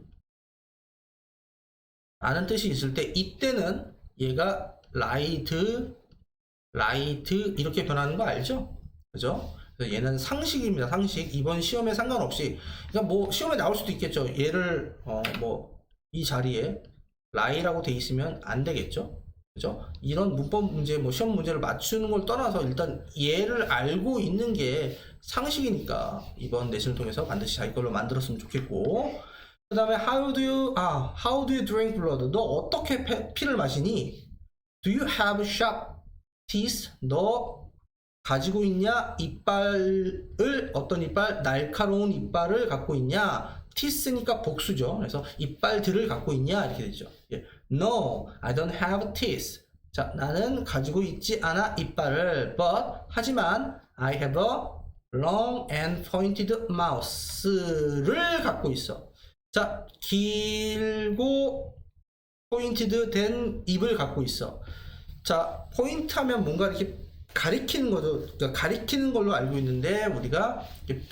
라는 뜻이 있을 때 이때는 얘가 라이트 이렇게 변하는 거 알죠? 그죠? 그래서 얘는 상식입니다. 상식. 이번 시험에 상관없이 그러니까 뭐 시험에 나올 수도 있겠죠. 얘를 뭐 이 자리에 라이라고 돼 있으면 안 되겠죠. 그죠? 이런 문법 문제, 뭐 시험 문제를 맞추는 걸 떠나서 일단 얘를 알고 있는 게 상식이니까 이번 내신을 통해서 반드시 자기 걸로 만들었으면 좋겠고, 그 다음에 how do you drink blood? 너 어떻게 피를 마시니? Do you have sharp teeth? 너 가지고 있냐? 이빨을, 어떤 이빨? 날카로운 이빨을 갖고 있냐? teeth니까 복수죠. 그래서 이빨들을 갖고 있냐? 이렇게 되죠. 예. No, I don't have teeth. 자, 나는 가지고 있지 않아 이빨을. But 하지만 I have a long and pointed mouth를 갖고 있어. 자, 길고 포인티드 된 입을 갖고 있어. 자, 포인트 하면 뭔가 이렇게 가리키는 거죠. 그러니까 가리키는 걸로 알고 있는데 우리가 이렇게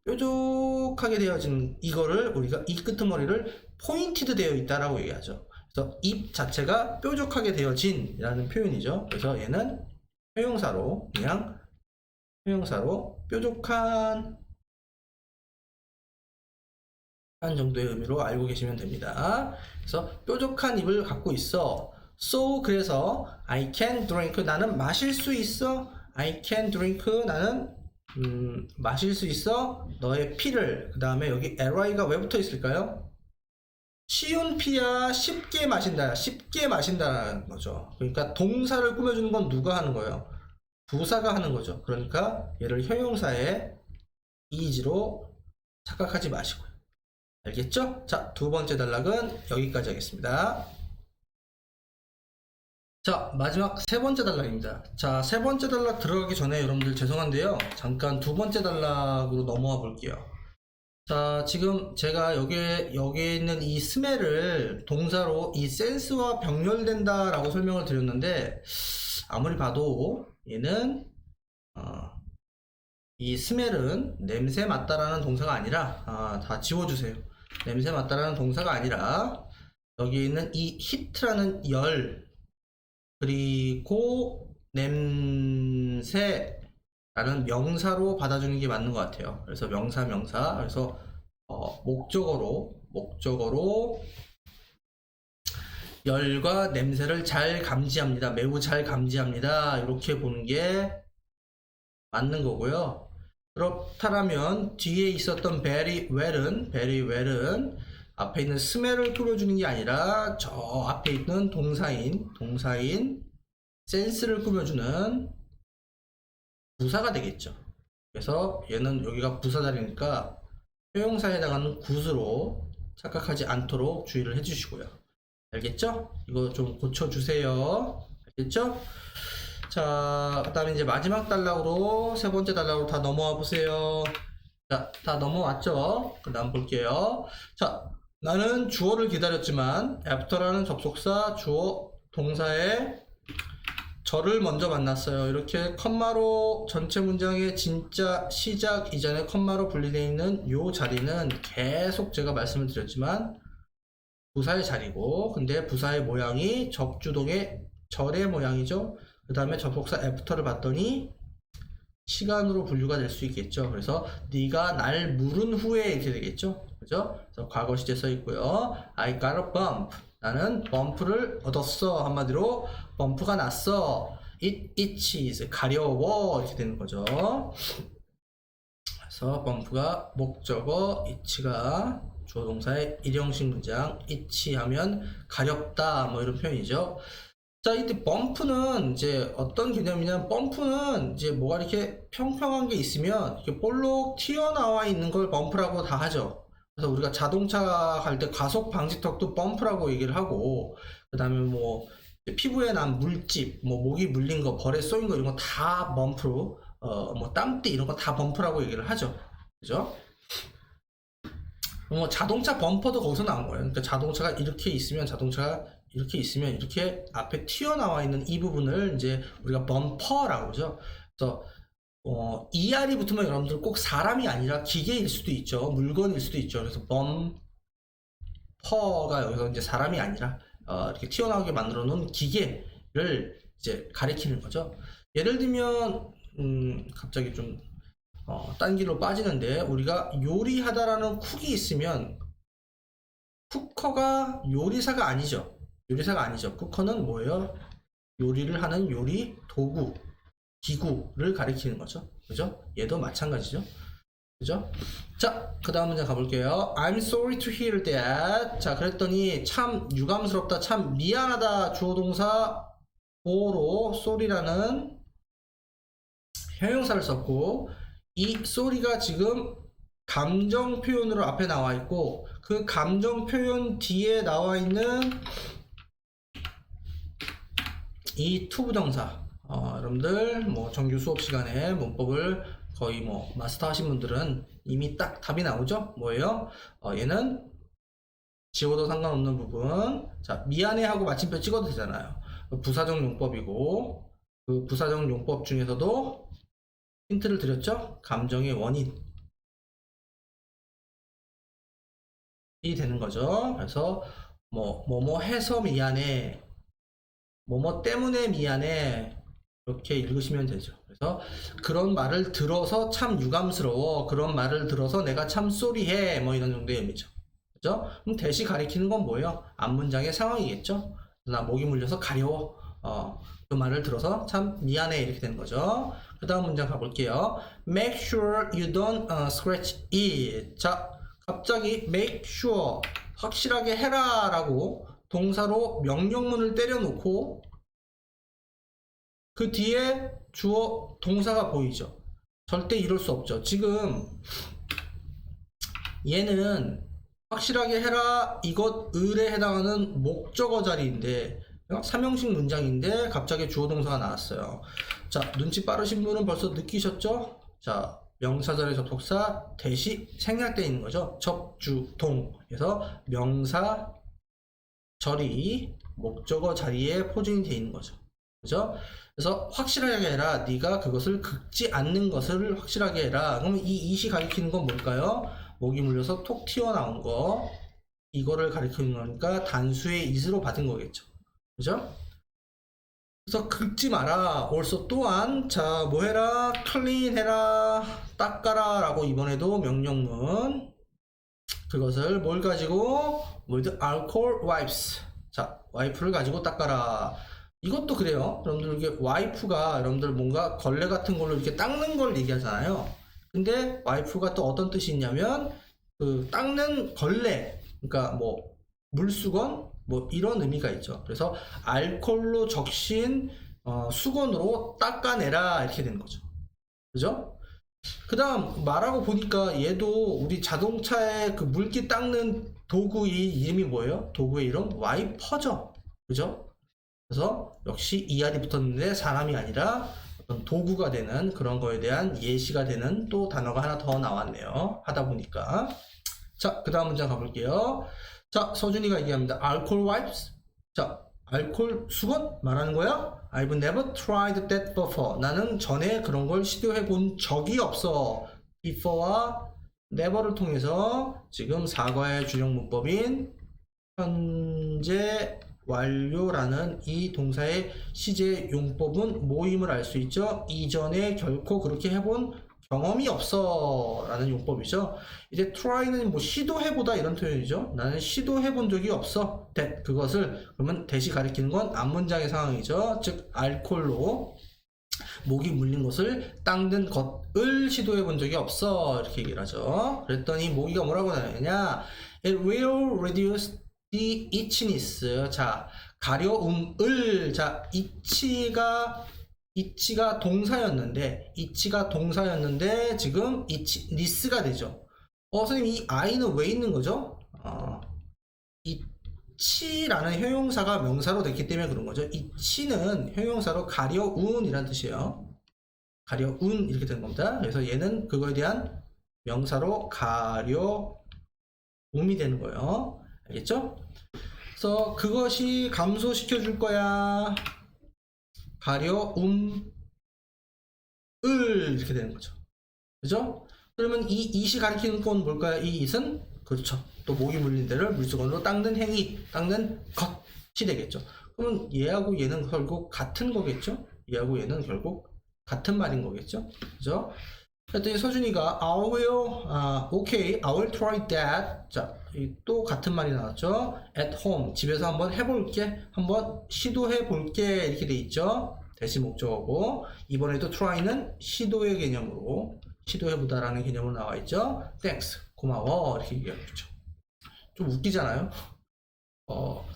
뾰족하게 되어진 이거를 우리가 이 끄트머리를 포인티드 되어 있다라고 얘기하죠. 그래서 입 자체가 뾰족하게 되어진이라는 표현이죠. 그래서 얘는 형용사로 그냥 뾰족한 한 정도의 의미로 알고 계시면 됩니다. 그래서 뾰족한 입을 갖고 있어. So 그래서 I can drink 나는 마실 수 있어. I can drink 나는 마실 수 있어 너의 피를. 그 다음에 여기 ly가 왜 붙어 있을까요? 쉬운 피야 쉽게 마신다는 거죠. 그러니까 동사를 꾸며주는 건 누가 하는 거예요? 부사가 하는 거죠. 그러니까 얘를 형용사의 is로 착각하지 마시고요. 알겠죠? 자, 두 번째 단락은 여기까지 하겠습니다. 자, 마지막 세 번째 단락입니다. 자, 세 번째 단락 들어가기 전에 여러분들 죄송한데요. 잠깐 두 번째 단락으로 넘어와 볼게요. 자, 지금 제가 여기에 있는 이 스멜을 동사로 이 센스와 병렬된다 라고 설명을 드렸는데, 아무리 봐도 얘는 이 스멜은 냄새 맡다라는 동사가 아니라 다 지워주세요. 냄새 맡다라는 동사가 아니라 여기 있는 이 히트라는 열 그리고 냄새라는 명사로 받아주는 게 맞는 것 같아요. 그래서 명사 그래서 목적어로 열과 냄새를 잘 감지합니다. 매우 잘 감지합니다. 이렇게 보는 게 맞는 거고요. 그렇다면 뒤에 있었던 very well은 앞에 있는 스멜을 꾸며주는 게 아니라 저 앞에 있는 동사인 센스를 꾸며주는 부사가 되겠죠. 그래서 얘는 여기가 부사 자리니까 형용사에 해당하는 gut으로 착각하지 않도록 주의를 해주시고요. 알겠죠? 이거 좀 고쳐주세요. 알겠죠? 자, 그 다음에 이제 마지막 단락으로 세 번째 단락으로 다 넘어와 보세요. 자, 다 넘어왔죠? 그 다음 볼게요. 자, 나는 주어를 기다렸지만 after라는 접속사 주어 동사에 저를 먼저 만났어요. 이렇게 컴마로 전체 문장의 진짜 시작 이전에 컴마로 분리되어 있는 요 자리는 계속 제가 말씀을 드렸지만 부사의 자리고, 근데 부사의 모양이 적주동의 절의 모양이죠. 그 다음에 접속사 after를 봤더니 시간으로 분류가 될 수 있겠죠. 그래서 네가 날 물은 후에 이렇게 되겠죠. 그죠? 그래서 과거 시제 써 있고요. I got a bump. 나는 범프를 얻었어. 한마디로 범프가 났어. It itches. 가려워. 이렇게 되는 거죠. 그래서 범프가 목적어, itch가 주어 동사의 일형식 문장, itch 하면 가렵다. 뭐 이런 표현이죠. 자, 이때 범프는 이제 어떤 개념이냐면 범프는 이제 뭐가 이렇게 평평한 게 있으면 이렇게 볼록 튀어나와 있는 걸 범프라고 다 하죠. 그래서 우리가 자동차 갈 때 과속 방지턱도 범프라고 얘기를 하고, 그 다음에 뭐 피부에 난 물집, 뭐 목이 물린 거, 벌에 쏘인 거 이런 거 다 범프로, 뭐 땀띠 이런 거 다 범프라고 얘기를 하죠. 그죠? 뭐 자동차 범퍼도 거기서 나온 거예요. 그러니까 자동차가 이렇게 있으면 이렇게 앞에 튀어나와 있는 이 부분을 이제 우리가 범퍼라고 그러죠. 그래서 ER이 붙으면 여러분들 꼭 사람이 아니라 기계일 수도 있죠. 물건일 수도 있죠. 그래서 범퍼가 여기서 이제 사람이 아니라 이렇게 튀어나오게 만들어 놓은 기계를 이제 가리키는 거죠. 예를 들면 갑자기 좀 딴 길로 빠지는데, 우리가 요리하다라는 쿡이 있으면 쿠커가 요리사가 아니죠. 요리사가 아니죠. 쿠커는 뭐예요? 요리를 하는 요리 도구, 기구를 가리키는 거죠. 그죠? 얘도 마찬가지죠. 그죠? 자, 그 다음 문제 가볼게요. I'm sorry to hear that. 자, 그랬더니 참 유감스럽다, 참 미안하다 주어 동사 보로 sorry라는 형용사를 썼고, 이 sorry가 지금 감정 표현으로 앞에 나와 있고, 그 감정 표현 뒤에 나와 있는 이 to 부정사, 여러분들 뭐 정규 수업 시간에 문법을 거의 뭐 마스터 하신 분들은 이미 딱 답이 나오죠. 뭐예요? 얘는 지워도 상관없는 부분. 자, 미안해 하고 마침표 찍어도 되잖아요. 부사적 용법이고, 그 부사적 용법 중에서도 힌트를 드렸죠? 감정의 원인이 되는 거죠. 그래서 뭐뭐 해서 미안해, 뭐뭐 때문에 미안해, 이렇게 읽으시면 되죠. 그래서 그런 말을 들어서 참 유감스러워, 그런 말을 들어서 내가 참 쏘리해, 뭐 이런 정도의 의미죠. 그죠? 그럼 대시 가리키는 건 뭐예요? 앞문장의 상황이겠죠. 나 목이 물려서 가려워, 그 말을 들어서 참 미안해, 이렇게 되는 거죠. 그 다음 문장 가볼게요. Make sure you don't scratch it. 자, 갑자기 make sure, 확실하게 해라 라고 동사로 명령문을 때려놓고 그 뒤에 주어 동사가 보이죠. 절대 이럴 수 없죠. 지금 얘는 확실하게 해라, 이것 을에 해당하는 목적어 자리인데, 삼형식 문장인데 갑자기 주어 동사가 나왔어요. 자, 눈치 빠르신 분은 벌써 느끼셨죠? 자, 명사 자리 접속사 대시 생략되어 있는 거죠. 접주동. 그래서 명사 절이 목적어 자리에 포진이 되어 있는 거죠. 그죠? 그래서 확실하게 해라. 네가 그것을 긁지 않는 것을 확실하게 해라. 그러면 이 it이 가리키는 건 뭘까요? 목이 물려서 톡 튀어나온 거, 이거를 가리키는 거니까 단수의 it으로 받은 거겠죠. 그죠? 그래서 긁지 마라. also 또한, 자, 뭐 해라? clean 해라, 닦아라 라고 이번에도 명령문, 그것을 뭘 가지고? with alcohol wipes. 자, 와이프를 가지고 닦아라. 이것도 그래요. 여러분들 이게 와이프가 여러분들 뭔가 걸레 같은 걸로 이렇게 닦는 걸 얘기하잖아요. 근데 와이프가 또 어떤 뜻이 있냐면 그 닦는 걸레, 그러니까 뭐 물수건 뭐 이런 의미가 있죠. 그래서 알코올로 적신 수건으로 닦아내라, 이렇게 되는 거죠. 그죠? 그 다음 말하고 보니까 얘도 우리 자동차의 그 물기 닦는 도구의 이름이 뭐예요? 도구의 이름? 와이퍼죠. 그죠? 그래서 역시 ER이 붙었는데 사람이 아니라 어떤 도구가 되는 그런 거에 대한 예시가 되는 또 단어가 하나 더 나왔네요. 하다 보니까. 자, 그 다음 문장 가볼게요. 자, 서준이가 얘기합니다. Alcohol wipes. 자, 알코올 수건 말하는 거야? I've never tried that before. 나는 전에 그런 걸 시도해 본 적이 없어. before와 never를 통해서 지금 사과의 준용 문법인 현재 완료라는 이 동사의 시제 용법은 모임을 알 수 있죠. 이전에 결코 그렇게 해본 경험이 없어 라는 용법이죠. 이제 try는 뭐 시도해보다 이런 표현이죠. 나는 시도해본 적이 없어. that 그것을 그러면 that이 가리키는 건 앞문장의 상황이죠. 즉 알코올로 목이 물린 것을 닦는 것을 시도해본 적이 없어 이렇게 얘기를 하죠. 그랬더니 모기가 뭐라고 나오냐, it will reduce the itchiness. 자, 가려움을, 자, itch가 동사였는데 지금 itchness가 되죠. 선생님 이 I는 왜 있는 거죠? itch라는 형용사가 명사로 됐기 때문에 그런 거죠. itch는 형용사로 가려운이라는 뜻이에요. 가려운 이렇게 되는 겁니다. 그래서 얘는 그거에 대한 명사로 가려움이 되는 거예요. 알겠죠? 그래서 그것이 감소시켜 줄 거야. 가려움을 이렇게 되는 거죠. 그죠? 그러면 이 it이 가리키는 건 뭘까요? 이 it은 그렇죠. 또 모기 물린 데를 물수건으로 닦는 행위, 닦는 것이 되겠죠. 그러면 얘하고 얘는 결국 같은 거겠죠? 얘하고 얘는 결국 같은 말인 거겠죠? 그죠? 그랬더니 서준이가 I will, okay, I will try that. 자, 또 같은 말이 나왔죠? At home, 집에서 한번 해볼게, 한번 시도해볼게 이렇게 돼 있죠? 대시 목적어고, 이번에도 try는 시도의 개념으로, 시도해보다라는 개념으로 나와 있죠? Thanks, 고마워 이렇게 얘기하고 있죠. 좀 웃기잖아요?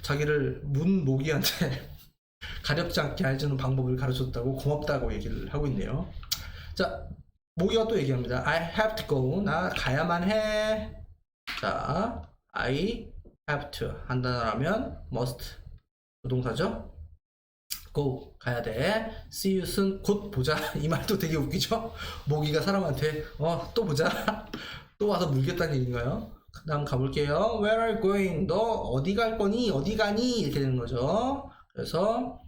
자기를 문모기한테 가렵지 않게 해주는 방법을 가르쳤다고 고맙다고 얘기를 하고 있네요. 자, 모기가 또 얘기합니다. I have to go. 나 가야만 해. 자, I have to 한 단어라면 must 부동사죠. go 가야 돼. See you soon 곧 보자. 이 말도 되게 웃기죠. 모기가 사람한테 또 보자. 또 와서 물겠다는 얘기인가요? 그 다음 가볼게요. Where are you going? 너 어디 갈 거니? 어디 가니? 이렇게 되는 거죠. 그래서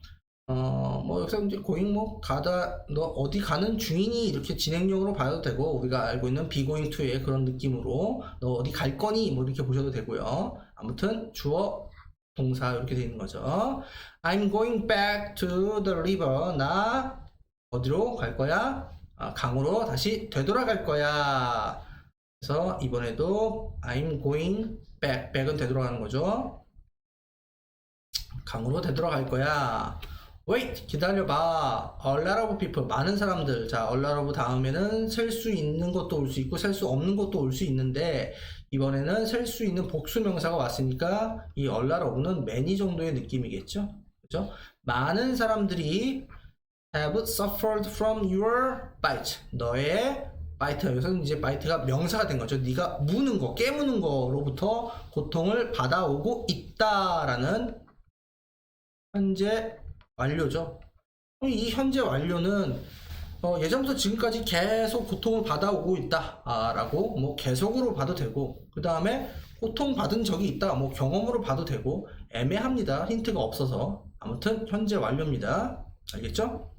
뭐 여기서 이제 going 뭐 가다, 너 어디 가는 중이니? 이렇게 진행형으로 봐도 되고, 우리가 알고 있는 be going to의 그런 느낌으로 너 어디 갈 거니? 뭐 이렇게 보셔도 되고요. 아무튼 주어 동사 이렇게 되어 있는 거죠. I'm going back to the river. 나 어디로 갈 거야? 강으로 다시 되돌아갈 거야. 그래서 이번에도 I'm going back. back은 되돌아가는 거죠. 강으로 되돌아갈 거야. Wait, 기다려봐. A lot of people, 많은 사람들. 자, a lot of 다음에는 셀 수 있는 것도 올 수 있고 셀 수 없는 것도 올 수 있는데, 이번에는 셀 수 있는 복수명사가 왔으니까 이 a lot of는 many 정도의 느낌이겠죠. 그죠? 많은 사람들이 have suffered from your bite. 너의 bite. 여기서 이제 bite가 명사가 된 거죠. 네가 무는 거, 깨무는 거로부터 고통을 받아오고 있다라는 현재 완료죠. 이 현재 완료는 예전부터 지금까지 계속 고통을 받아오고 있다 라고 뭐 계속으로 봐도 되고, 그 다음에 고통받은 적이 있다 뭐 경험으로 봐도 되고, 애매합니다. 힌트가 없어서. 아무튼 현재 완료입니다. 알겠죠?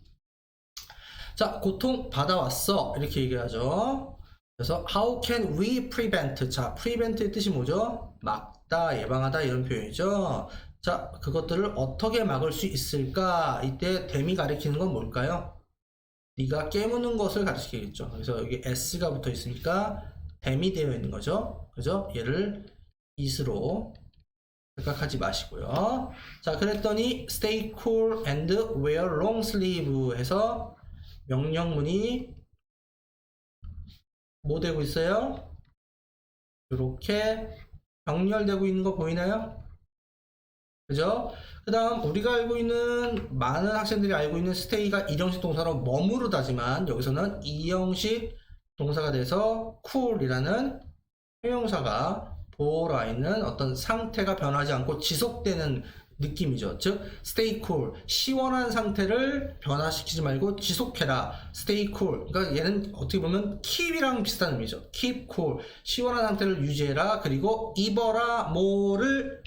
자, 고통 받아왔어 이렇게 얘기하죠. 그래서 how can we prevent? 자, prevent의 뜻이 뭐죠? 막다, 예방하다 이런 표현이죠. 자, 그것들을 어떻게 막을 수 있을까? 이때 댐이 가리키는 건 뭘까요? 네가 깨무는 것을 가리키겠죠. 그래서 여기 s가 붙어 있으니까 댐이 되어 있는 거죠. 그죠? 얘를 it으로 생각하지 마시고요. 자, 그랬더니 stay cool and wear long sleeve 해서 명령문이 뭐 되고 있어요? 이렇게 병렬되고 있는 거 보이나요? 그죠? 그 다음 우리가 알고 있는, 많은 학생들이 알고 있는 stay가 이형식 동사로 머무르다지만, 여기서는 이형식 동사가 돼서 cool이라는 형용사가 보호라 있는 어떤 상태가 변하지 않고 지속되는 느낌이죠. 즉 stay cool, 시원한 상태를 변화시키지 말고 지속해라. stay cool. 그러니까 얘는 어떻게 보면 keep이랑 비슷한 의미죠. keep cool, 시원한 상태를 유지해라. 그리고 입어라, 뭐를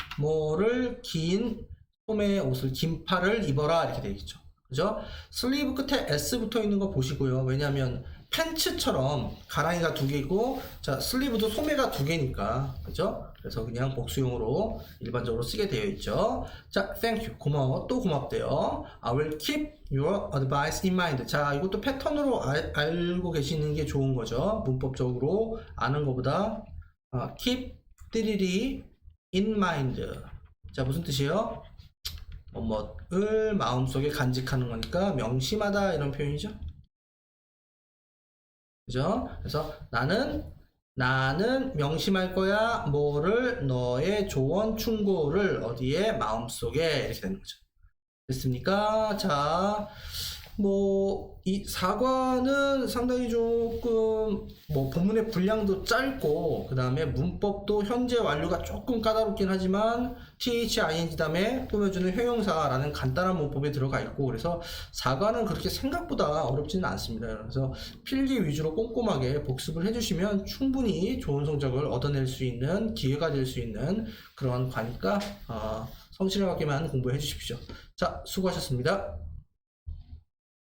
긴 소매의 옷을, 긴팔을 입어라 이렇게 되어 있죠. 그죠? 슬리브 끝에 s 붙어 있는 거 보시고요. 왜냐하면 팬츠처럼 가랑이가 2개고, 자, 슬리브도 소매가 2개니까, 그죠? 그래서 그냥 복수용으로 일반적으로 쓰게 되어 있죠. 자, thank you. 고마워. 또 고맙대요. I will keep your advice in mind. 자, 이것도 패턴으로 알고 계시는 게 좋은 거죠. 문법적으로 아는 것보다. keep 띠리리 in mind. 자, 무슨 뜻이에요? 뭐를 마음속에 간직하는 거니까 명심하다 이런 표현이죠. 그죠? 그래서 나는 명심할 거야. 뭐를 너의 조언 충고를 어디에 마음속에 이렇게 되는 거죠. 됐습니까? 자, 뭐 이 사과는 상당히 조금 뭐 본문의 분량도 짧고 그 다음에 문법도 현재 완료가 조금 까다롭긴 하지만 TH-ING 다음에 꾸며주는 형용사라는 간단한 문법이 들어가 있고 그래서 사과는 그렇게 생각보다 어렵지는 않습니다. 그래서 필기 위주로 꼼꼼하게 복습을 해주시면 충분히 좋은 성적을 얻어낼 수 있는 기회가 될 수 있는 그런 과니까 성실하게만 공부해 주십시오. 자, 수고하셨습니다.